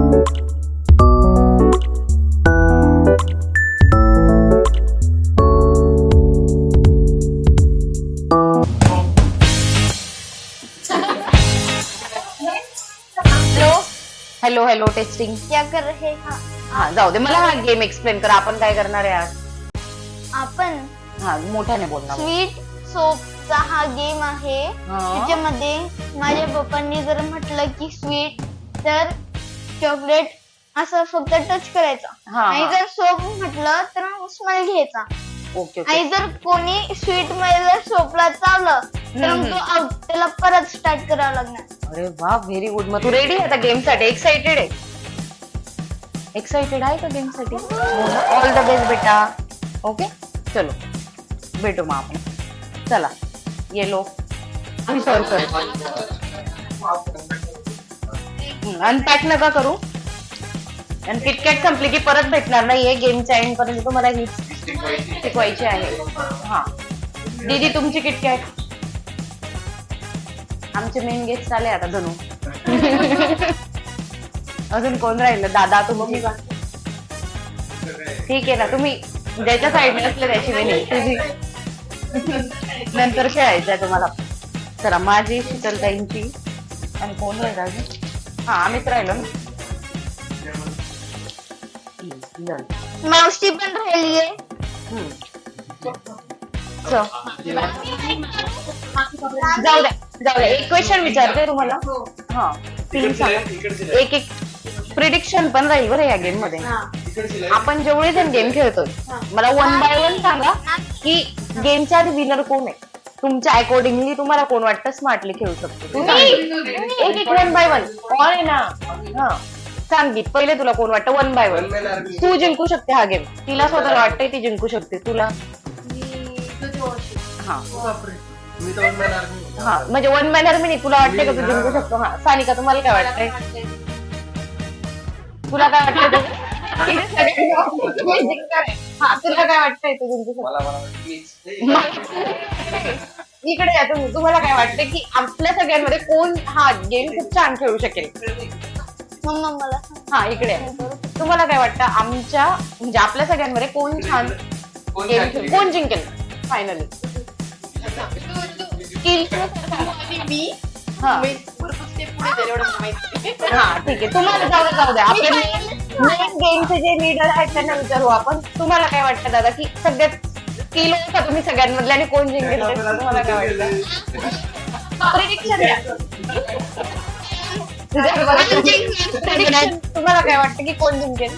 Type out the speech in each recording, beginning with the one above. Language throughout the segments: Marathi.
Hello hello testing. क्या कर रहे हैं? हा जाऊ दे, मला हा गेम एक्सप्लेन कर. आपण काय करणार आहे आज? आपण हा मोठ्याने बोलणार. स्वीट सोपचा हा गेम आहे. त्याच्यामध्ये माझ्या पप्पांनी जर म्हटलं की स्वीट तर चॉकलेट असं फक्त टच करायचं आणि जर सोप म्हटलं तर स्मेल घ्यायचा. ओके. आणि जर कोणी स्वीट मध्ये सोपला चावलं तर मग तो आउट, त्याला परत स्टार्ट करावं लागणार. अरे वा, व्हेरी गुड. मग तू रेडी आहे आता गेम साठी? एक्साइटेड आहे? एक्साइटेड आहे का गेम साठी? ऑल द बेस्ट बेटा. ओके चलो भेटू मग आपण. चला येलो सर्व कर. अनपॅक नका करू. आणि किटकॅट संपली की परत भेटणार नाहीये. गेमच्या एंड पर्यंत तुम्हाला ही शिकवायची आहे. हा दीदी तुमची किटकॅट. आमचे मेन गेस्ट आले आता. धनू अजून कोण राहिलं? दादा तुम्ही का? ठीक आहे ना, तुम्ही ज्याच्या साईडने असले त्याची वेणी तुझी नंतर खेळायचंय तुम्हाला. चला माझी, शीतलताईंची आणि कोण राहिला अजून? हा आम्हीच राहिलो ना. मावशी पण राहिलीये. जाऊ द्या. एक क्वेश्चन विचारते तुम्हाला. हा तीन सांगा. एक प्रिडिक्शन पण राहील बरं या गेम मध्ये. आपण जेवढे जण गेम खेळतोय मला 1 बाय 1 सांगा की गेमच्या विनर कोण आहे. तुमच्या अकॉर्डिंगली तुम्हाला कोण वाटतं स्मार्टली खेळू शकतो. एक 1 बाय 1 कोण आहे ना. हा सांगित पहिले तुला कोण वाटतं 1 बाय 1. तू जिंकू शकते हा गेम. तिला स्वतःला वाटतंय ती जिंकू शकते. तुला हा म्हणजे 1 मॅन आर्मी नाही. तुला वाटतंय का तू जिंकू शकतो? हा सानिका तुम्हाला काय वाटतंय? तुला काय वाटतंय? हा तुला काय वाटतंय तू जिंकू शकतो? इकडे या तुम्ही. तुम्हाला काय वाटतंय की आपल्या सगळ्यांमध्ये कोण हा गेम खूप छान खेळू शकेल? मम्मा मला हा इकडे तुम्हाला काय वाटतं आमच्या म्हणजे आपल्या सगळ्यांमध्ये कोण छान गेम खेळ, कोण जिंकेल फायनली? हा ठीक आहे. तुम्हाला जाऊ द्या. आपल्या मेन गेमचे जे लीडर आहेत त्यांना विचारू आपण. तुम्हाला काय वाटतं दादा की सगळ्यात स्किल आहे का तुम्ही सगळ्यांमधले आणि कोण जिंकेल ते तुम्हाला काय वाटतं? प्रेडिक्शन द्या. तुम्हाला काय वाटतं की कोण जिंकेल?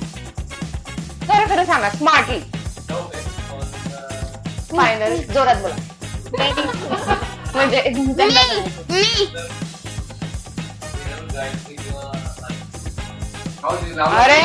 खरं सांगा स्मार्टली. फायनल जोरात बोला. म्हणजे अरे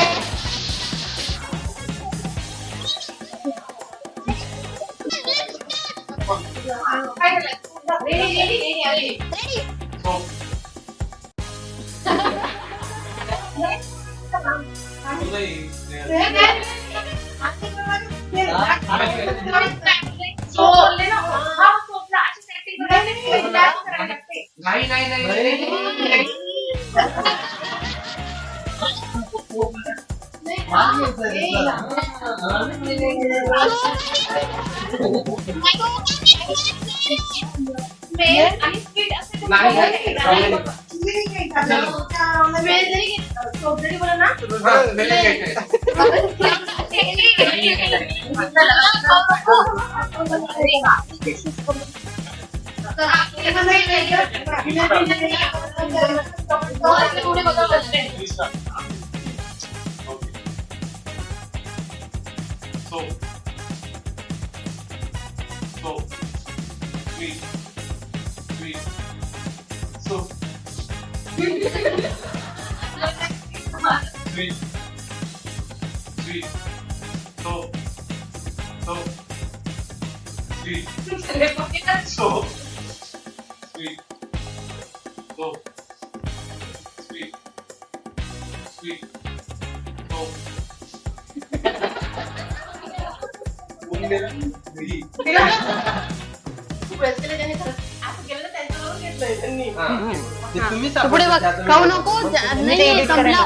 पुढे बघ खाऊ नको. नाही संपला.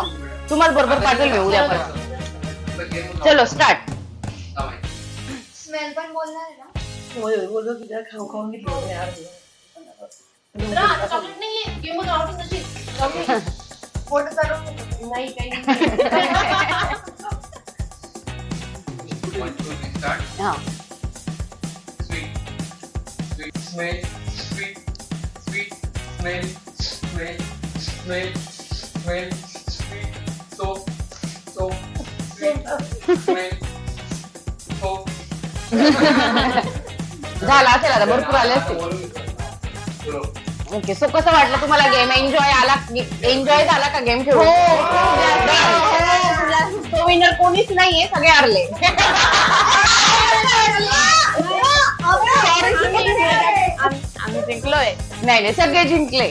तुम्हाला बरोबर पाठवेल मी उद्या परत. चलो स्टार्ट. स्मेल पण बोलणार आहे ना. खाऊन घेतलं यार. फोटो काढून नाही काही हा Smell, sweet, sweet, smell, smell, smell, smell, sweet, soap, soap, sweet, smell, soap. झाला असेल आता, भरपूर आले असतील. ओके, सो कसं वाटलं तुम्हाला गेम? एन्जॉय झाला का गेम खेळून? तो विनर कोणीच नाहीये, सगळे हारले. आम्ही जिंकलोय. नाही सगळे जिंकले.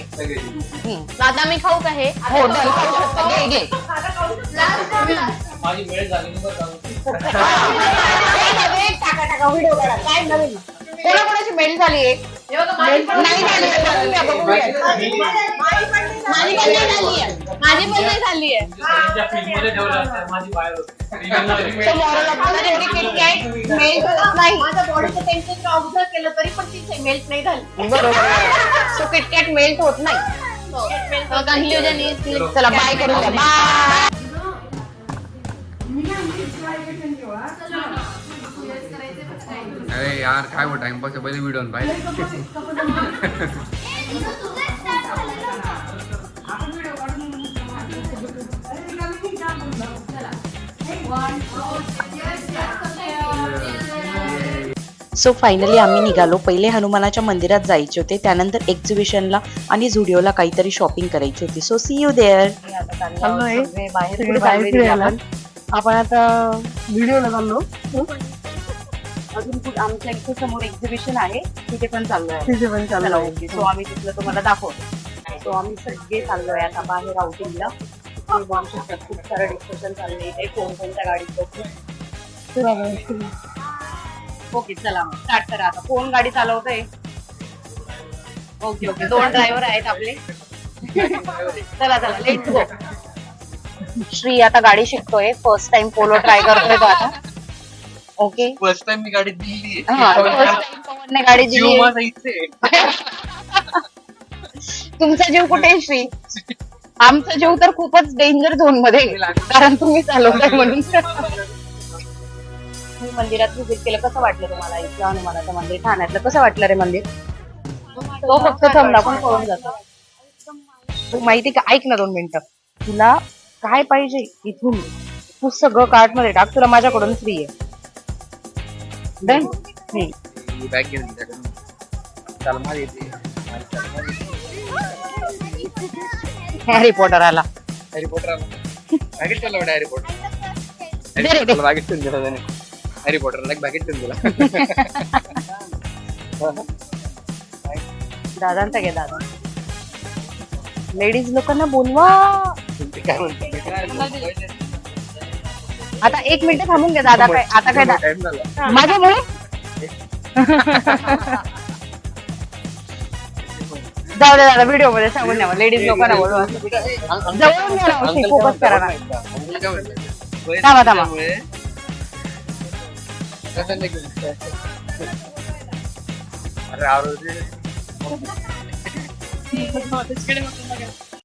आता मी खाऊ का हे? हो डन, खाऊ शकता. घे घे. माझी वेळ झाली नाही बरं टाका व्हिडिओ काढा. काय नवीन कोणाकोणाची मेल झाली आहे? नाही झाली. माझी पण नाही झाली आहे. फ्रीजमध्ये ठेवलं असतं, माझी बाहेर होती. माझ्या बॉडीचं टेम्परेचर ऑब्झर्व केलं तरी पण ती मेल्ट नाही झाली. बरोबर. सो किटकॅट मेल्ट होत नाही. चला बाय करून द्या. बाय. अरे यार काय हो टाइमपास पहिले व्हिडिओ पाहिजे. सो फायनली आम्ही निघालो. पहिले हनुमानाच्या मंदिरात जायचे होते, त्यानंतर एक्झिबिशनला आणि झुडिओला काहीतरी शॉपिंग करायची होती. So see you there. आपण आता व्हिडिओला चाललो. अजून आमच्या इथे समोर एक्झिबिशन आहे, तिथे पण चाललोय. ओके, सो आम्ही तिथलं तुम्हाला दाखवतो. सो आम्ही सगळे चाललोय आता बाहेर आउटिंगला. खूप सारं डिस्कशन चाललंय कोणत्या गाडीत बसू. ओके चला स्टार्ट करा. आता कोण गाडी चालवतोय? ओके 2 ड्रायव्हर आहेत आपले. चला लेट्स गो. श्री आता गाडी शिकतोय. फर्स्ट टाइम पोलो ट्राय करतोय तो आता. ओके, फर्स्ट टाइम मी गाडी दिली. पवनने गाडी दिली. तुमचा जीव कुठे आहे श्री? आमचा जीव तर खूपच डेंजर झोन मध्ये, कारण तुम्ही चालवताय म्हणून. मंदिरात व्हिजिट केलं, कसं वाटलं तुम्हाला? इथलं हनुमानाचं मंदिर ठाण्यातलं कसं वाटलं रे मंदिर? तो फक्त थांबला पण पळून जातो. तू माहिती का, ऐक ना 2 मिनिटं. तुला काय पाहिजे इथून तू सगळं कार्ट मध्ये टाक, तुला माझ्याकडून फ्री आहे. डन. बॅग घेऊन हॅरी पॉटर आला. हॅरी पॉटर आला. बॅगेट ठेवला हॅरी पॉटर. बॅगेट ठेवून दिला त्याने. हॅरी पॉटरला एक बॅगेट ठेवून दिला. दादांचा घे. दादा लेडीज लोकांना बोलवा. काय म्हणतो आता 1 मिनिट थांबून घ्या. दादा काय आता काय टाइम झाला माझ्यामुळे? जाऊ दे दादा, व्हिडिओ मध्ये सांगून द्या. लेडीज लोकांना बोलवा. जवळून घ्या ना, फोकस करा ना. थांबा. अरे